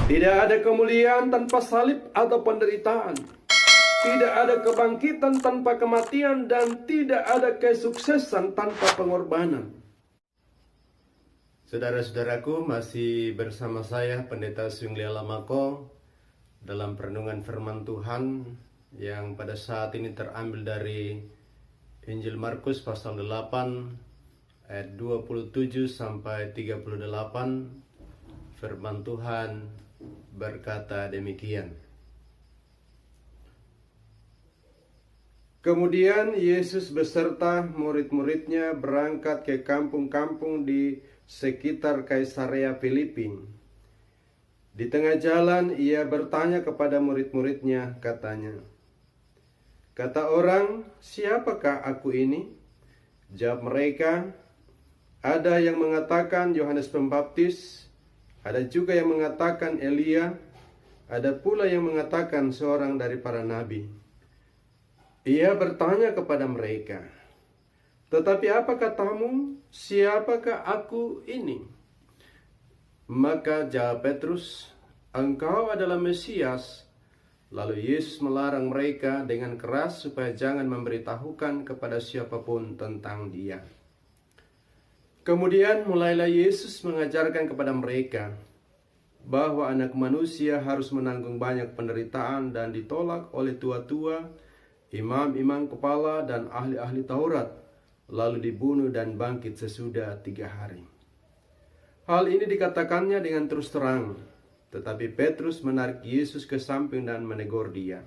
Tidak ada kemuliaan tanpa salib atau penderitaan. Tidak ada kebangkitan tanpa kematian, dan tidak ada kesuksesan tanpa pengorbanan. Saudara-saudaraku, masih bersama saya Pendeta Sungli Alamako dalam perenungan firman Tuhan yang pada saat ini terambil dari Injil Markus pasal 8 ayat 27 sampai 38. Firman Tuhan berkata demikian. Kemudian Yesus beserta murid-muridnya berangkat ke kampung-kampung di sekitar Kaisarea Filipi. Di tengah jalan ia bertanya kepada murid-muridnya, katanya, "Kata orang, siapakah aku ini?" Jawab mereka, "Ada yang mengatakan Yohanes Pembaptis, ada juga yang mengatakan Elia, ada pula yang mengatakan seorang dari para nabi." Ia bertanya kepada mereka, "Tetapi apa katamu, siapakah aku ini?" Maka jawab Petrus, "Engkau adalah Mesias." Lalu Yesus melarang mereka dengan keras supaya jangan memberitahukan kepada siapapun tentang Dia. Kemudian mulailah Yesus mengajarkan kepada mereka bahwa Anak Manusia harus menanggung banyak penderitaan dan ditolak oleh tua-tua, imam-imam kepala dan ahli-ahli Taurat, lalu dibunuh dan bangkit sesudah 3 hari. Hal ini dikatakannya dengan terus terang, tetapi Petrus menarik Yesus ke samping dan menegur dia.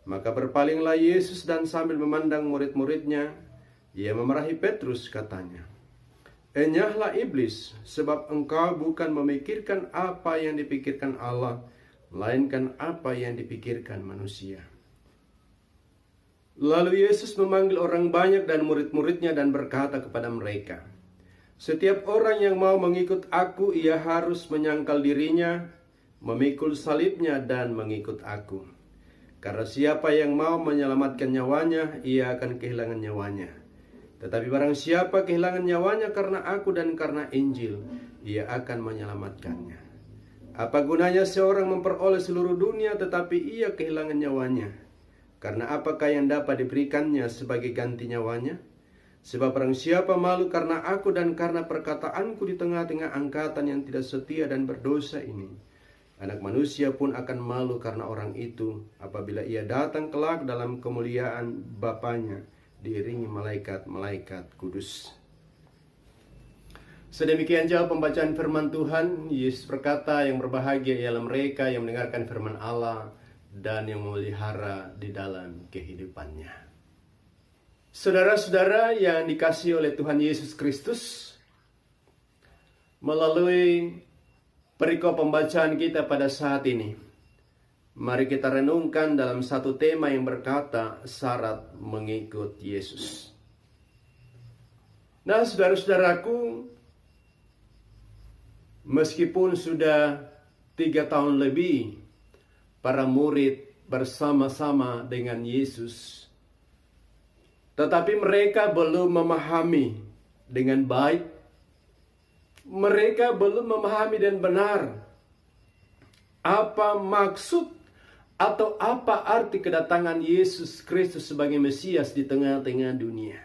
Maka berpalinglah Yesus dan sambil memandang murid-muridnya, ia memarahi Petrus, katanya, "Enyahlah iblis, sebab engkau bukan memikirkan apa yang dipikirkan Allah, melainkan apa yang dipikirkan manusia." Lalu Yesus memanggil orang banyak dan murid-muridnya dan berkata kepada mereka, "Setiap orang yang mau mengikut aku, ia harus menyangkal dirinya, memikul salibnya dan mengikut aku. Karena siapa yang mau menyelamatkan nyawanya, ia akan kehilangan nyawanya. Tetapi barang siapa kehilangan nyawanya karena aku dan karena Injil, ia akan menyelamatkannya. Apa gunanya seorang memperoleh seluruh dunia tetapi ia kehilangan nyawanya? Karena apakah yang dapat diberikannya sebagai ganti nyawanya? Sebab barang siapa malu karena aku dan karena perkataanku di tengah-tengah angkatan yang tidak setia dan berdosa ini, Anak Manusia pun akan malu karena orang itu apabila ia datang kelak dalam kemuliaan Bapanya diiringi malaikat-malaikat kudus." Sedemikian jauh pembacaan firman Tuhan. Yesus berkata, yang berbahagia ialah mereka yang mendengarkan firman Allah dan yang memelihara di dalam kehidupannya. Saudara-saudara yang dikasihi oleh Tuhan Yesus Kristus, melalui perikop pembacaan kita pada saat ini, mari kita renungkan dalam satu tema yang berkata syarat mengikut Yesus. Nah, saudara-saudaraku, meskipun sudah 3 tahun lebih para murid bersama-sama dengan Yesus, tetapi mereka belum memahami dengan baik. Mereka belum memahami dan benar apa maksud atau apa arti kedatangan Yesus Kristus sebagai Mesias di tengah-tengah dunia.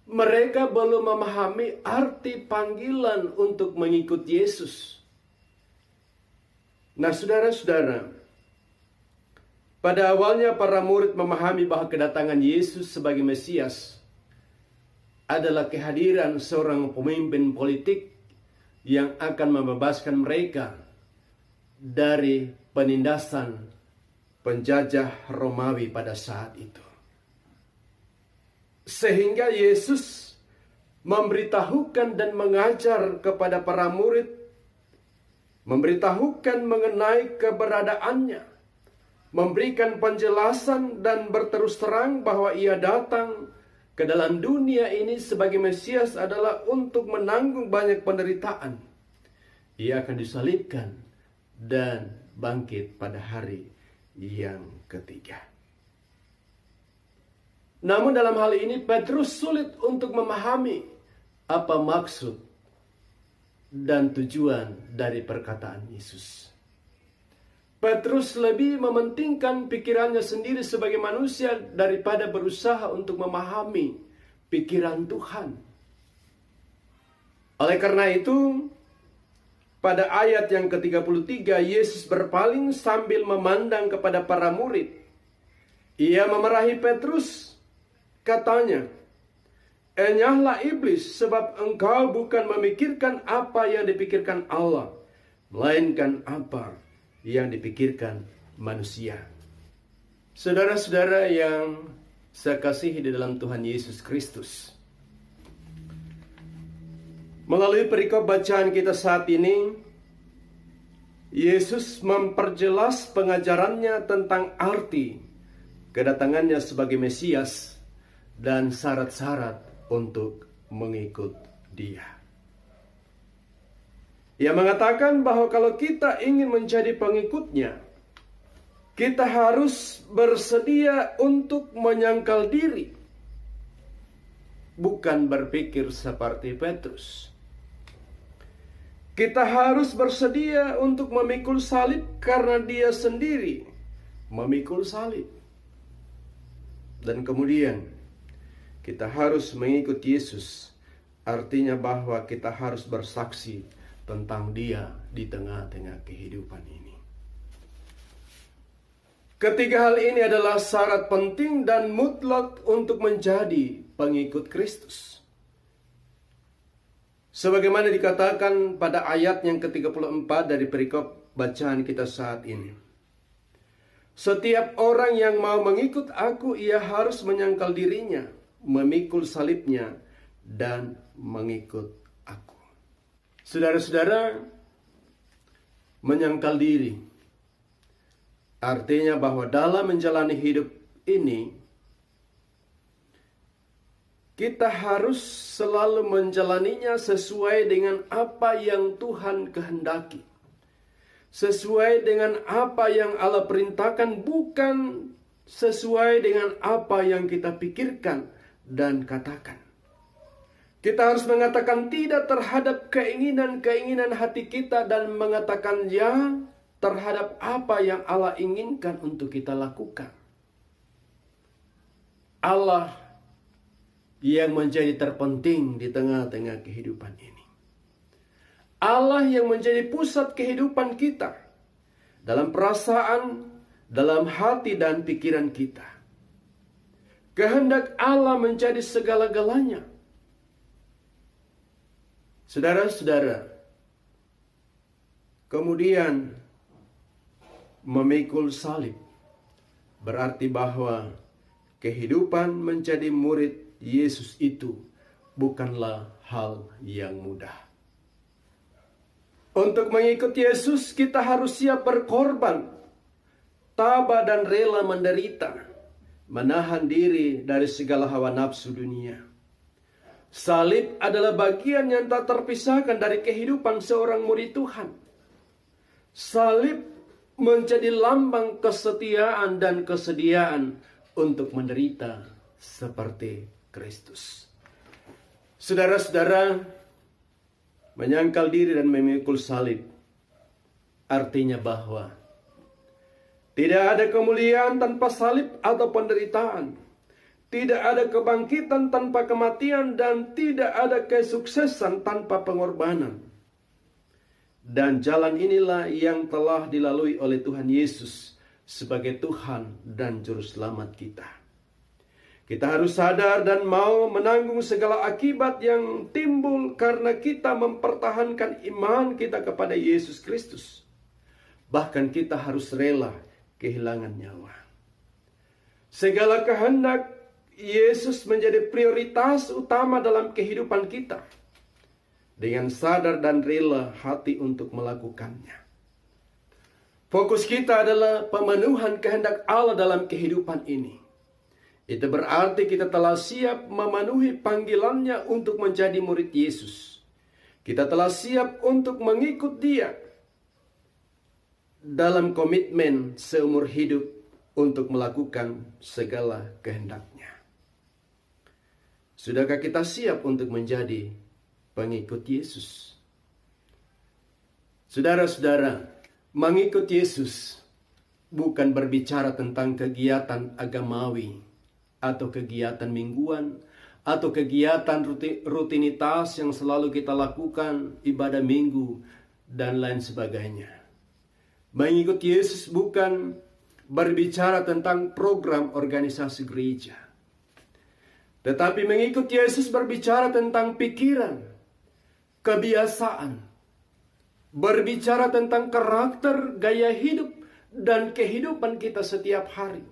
Mereka belum memahami arti panggilan untuk mengikut Yesus. Nah, saudara-saudara, pada awalnya para murid memahami bahwa kedatangan Yesus sebagai Mesias adalah kehadiran seorang pemimpin politik yang akan membebaskan mereka dari penindasan penjajah Romawi pada saat itu. Sehingga Yesus memberitahukan dan mengajar kepada para murid, memberitahukan mengenai keberadaannya, memberikan penjelasan dan berterus terang bahwa ia datang ke dalam dunia ini sebagai Mesias adalah untuk menanggung banyak penderitaan. Ia akan disalibkan dan bangkit pada hari yang ketiga. Namun dalam hal ini Petrus sulit untuk memahami apa maksud dan tujuan dari perkataan Yesus. Petrus lebih mementingkan pikirannya sendiri sebagai manusia daripada berusaha untuk memahami pikiran Tuhan. Oleh karena itu, pada ayat yang ke-33, Yesus berpaling sambil memandang kepada para murid. Ia memarahi Petrus, katanya, "Enyahlah iblis, sebab engkau bukan memikirkan apa yang dipikirkan Allah, melainkan apa yang dipikirkan manusia." Saudara-saudara yang saya kasihi di dalam Tuhan Yesus Kristus, melalui perikop bacaan kita saat ini, Yesus memperjelas pengajarannya tentang arti kedatangannya sebagai Mesias dan syarat-syarat untuk mengikut Dia. Ia mengatakan bahwa kalau kita ingin menjadi pengikutnya, kita harus bersedia untuk menyangkal diri, bukan berpikir seperti Petrus. Kita harus bersedia untuk memikul salib karena Dia sendiri memikul salib. Dan kemudian kita harus mengikut Yesus, artinya bahwa kita harus bersaksi tentang Dia di tengah-tengah kehidupan ini. Ketiga hal ini adalah syarat penting dan mutlak untuk menjadi pengikut Kristus. Sebagaimana dikatakan pada ayat yang ke-34 dari perikop bacaan kita saat ini. Setiap orang yang mau mengikut aku, ia harus menyangkal dirinya, memikul salibnya, dan mengikut aku. Saudara-saudara, menyangkal diri artinya bahwa dalam menjalani hidup ini, kita harus selalu menjalaninya sesuai dengan apa yang Tuhan kehendaki. Sesuai dengan apa yang Allah perintahkan, bukan sesuai dengan apa yang kita pikirkan dan katakan. Kita harus mengatakan tidak terhadap keinginan-keinginan hati kita dan mengatakan ya terhadap apa yang Allah inginkan untuk kita lakukan. Allah yang menjadi terpenting di tengah-tengah kehidupan ini. Allah yang menjadi pusat kehidupan kita, dalam perasaan, dalam hati dan pikiran kita. Kehendak Allah menjadi segala-galanya. Saudara-saudara, kemudian memikul salib berarti bahwa kehidupan menjadi murid Yesus itu bukanlah hal yang mudah. Untuk mengikut Yesus, kita harus siap berkorban, tabah dan rela menderita, menahan diri dari segala hawa nafsu dunia. Salib adalah bagian yang tak terpisahkan dari kehidupan seorang murid Tuhan. Salib menjadi lambang kesetiaan dan kesediaan untuk menderita seperti Kristus. Saudara-saudara, menyangkal diri dan memikul salib artinya bahwa tidak ada kemuliaan tanpa salib atau penderitaan. Tidak ada kebangkitan tanpa kematian dan tidak ada kesuksesan tanpa pengorbanan. Dan jalan inilah yang telah dilalui oleh Tuhan Yesus sebagai Tuhan dan Juru Selamat kita. Kita harus sadar dan mau menanggung segala akibat yang timbul karena kita mempertahankan iman kita kepada Yesus Kristus. Bahkan kita harus rela kehilangan nyawa. Segala kehendak Yesus menjadi prioritas utama dalam kehidupan kita. Dengan sadar dan rela hati untuk melakukannya. Fokus kita adalah pemenuhan kehendak Allah dalam kehidupan ini. Itu berarti kita telah siap memenuhi panggilannya untuk menjadi murid Yesus. Kita telah siap untuk mengikut Dia dalam komitmen seumur hidup untuk melakukan segala kehendak-Nya. Sudahkah kita siap untuk menjadi pengikut Yesus? Saudara-saudara, mengikut Yesus bukan berbicara tentang kegiatan agamawi atau kegiatan mingguan atau kegiatan rutinitas yang selalu kita lakukan, ibadah minggu dan lain sebagainya. Mengikut Yesus bukan berbicara tentang program organisasi gereja, tetapi mengikut Yesus berbicara tentang pikiran, kebiasaan, berbicara tentang karakter, gaya hidup, dan kehidupan kita setiap hari.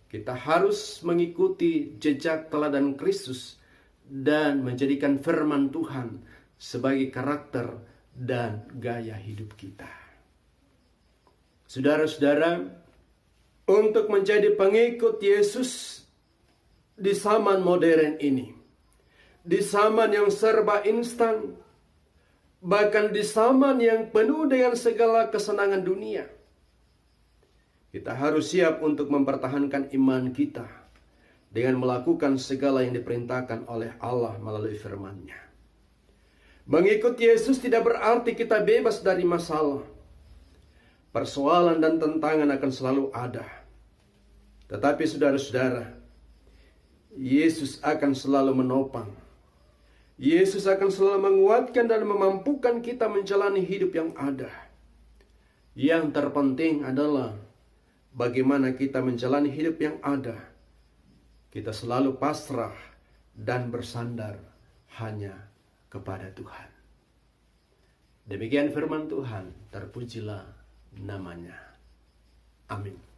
Kita harus mengikuti jejak teladan Kristus dan menjadikan firman Tuhan sebagai karakter dan gaya hidup kita. Saudara-saudara, untuk menjadi pengikut Yesus di zaman modern ini, di zaman yang serba instan, bahkan di zaman yang penuh dengan segala kesenangan dunia, kita harus siap untuk mempertahankan iman kita dengan melakukan segala yang diperintahkan oleh Allah melalui firman-Nya. Mengikut Yesus tidak berarti kita bebas dari masalah. Persoalan dan tantangan akan selalu ada. Tetapi saudara-saudara, Yesus akan selalu menopang. Yesus akan selalu menguatkan dan memampukan kita menjalani hidup yang ada. Yang terpenting adalah bagaimana kita menjalani hidup yang ada. Kita selalu pasrah dan bersandar hanya kepada Tuhan. Demikian firman Tuhan, terpujilah namanya. Amin.